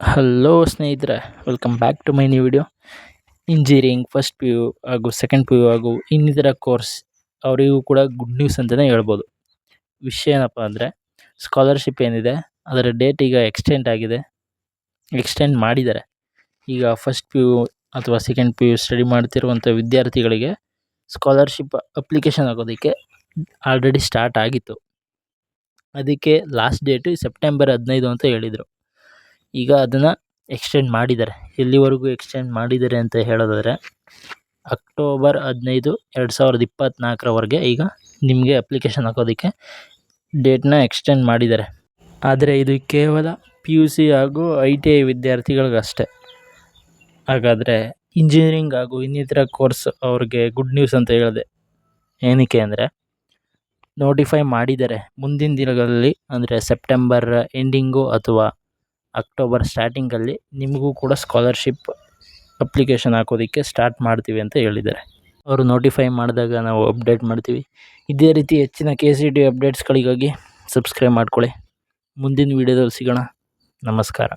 Hello ಸ್ನೇಹಿತರೆ, welcome back to my new video. Engineering first P U ಹಾಗೂ second P U ಹಾಗೂ ಇನ್ನಿತರ course ಅವರಿಗೂ ಕೂಡ ಗುಡ್ ನ್ಯೂಸ್ ಅಂತಲೇ ಹೇಳ್ಬೋದು. ವಿಷಯ ಏನಪ್ಪ ಅಂದರೆ, ಸ್ಕಾಲರ್ಶಿಪ್ ಏನಿದೆ ಅದರ ಡೇಟ್ ಈಗ ಎಕ್ಸ್ಟೆಂಡ್ ಮಾಡಿದ್ದಾರೆ. ಈಗ ಫಸ್ಟ್ ಪಿ ಯು ಅಥವಾ ಸೆಕೆಂಡ್ ಪಿ ಯು ಸ್ಟಡಿ ಮಾಡ್ತಿರುವಂಥ ವಿದ್ಯಾರ್ಥಿಗಳಿಗೆ ಸ್ಕಾಲರ್ಶಿಪ್ ಅಪ್ಲಿಕೇಶನ್ ಆಗೋದಕ್ಕೆ ಆಲ್ರೆಡಿ ಸ್ಟಾರ್ಟ್ ಆಗಿತ್ತು. ಅದಕ್ಕೆ ಲಾಸ್ಟ್ ಡೇಟು ಸೆಪ್ಟೆಂಬರ್ 15 ಅಂತ ಹೇಳಿದರು. ಈಗ ಅದನ್ನು ಎಕ್ಸ್ಟೆಂಡ್ ಮಾಡಿದ್ದಾರೆ. ಎಲ್ಲಿವರೆಗೂ ಎಕ್ಸ್ಟೆಂಡ್ ಮಾಡಿದ್ದಾರೆ ಅಂತ ಹೇಳೋದಾದರೆ, ಅಕ್ಟೋಬರ್ 15, 2024 ಈಗ ನಿಮಗೆ ಅಪ್ಲಿಕೇಶನ್ ಹಾಕೋದಕ್ಕೆ ಡೇಟ್ನ ಎಕ್ಸ್ಟೆಂಡ್ ಮಾಡಿದ್ದಾರೆ. ಆದರೆ ಇದು ಕೇವಲ PUC ಹಾಗೂ ITI ವಿದ್ಯಾರ್ಥಿಗಳಿಗಷ್ಟೇ. ಹಾಗಾದರೆ ಇಂಜಿನಿಯರಿಂಗ್ ಹಾಗೂ ಇನ್ನಿತರ ಕೋರ್ಸ್ ಅವ್ರಿಗೆ ಗುಡ್ ನ್ಯೂಸ್ ಅಂತ ಹೇಳಿದೆ. ಏನಕ್ಕೆ ಅಂದರೆ, ನೋಟಿಫೈ ಮಾಡಿದ್ದಾರೆ. ಮುಂದಿನ ದಿನಗಳಲ್ಲಿ ಅಂದರೆ ಸೆಪ್ಟೆಂಬರ್ ಎಂಡಿಂಗು ಅಥವಾ ಅಕ್ಟೋಬರ್ ಸ್ಟಾರ್ಟಿಂಗಲ್ಲಿ ನಿಮಗೂ ಕೂಡ ಸ್ಕಾಲರ್ಶಿಪ್ ಅಪ್ಲಿಕೇಶನ್ ಹಾಕೋದಕ್ಕೆ ಸ್ಟಾರ್ಟ್ ಮಾಡ್ತೀವಿ ಅಂತ ಹೇಳಿದ್ದಾರೆ. ಅವರು ನೋಟಿಫೈ ಮಾಡಿದಾಗ ನಾವು ಅಪ್ಡೇಟ್ ಮಾಡ್ತೀವಿ. ಇದೇ ರೀತಿ ಹೆಚ್ಚಿನ KCET ಅಪ್ಡೇಟ್ಸ್ಗಳಿಗಾಗಿ ಸಬ್ಸ್ಕ್ರೈಬ್ ಮಾಡ್ಕೊಳ್ಳಿ. ಮುಂದಿನ ವೀಡಿಯೋದಲ್ಲಿ ಸಿಗೋಣ. ನಮಸ್ಕಾರ.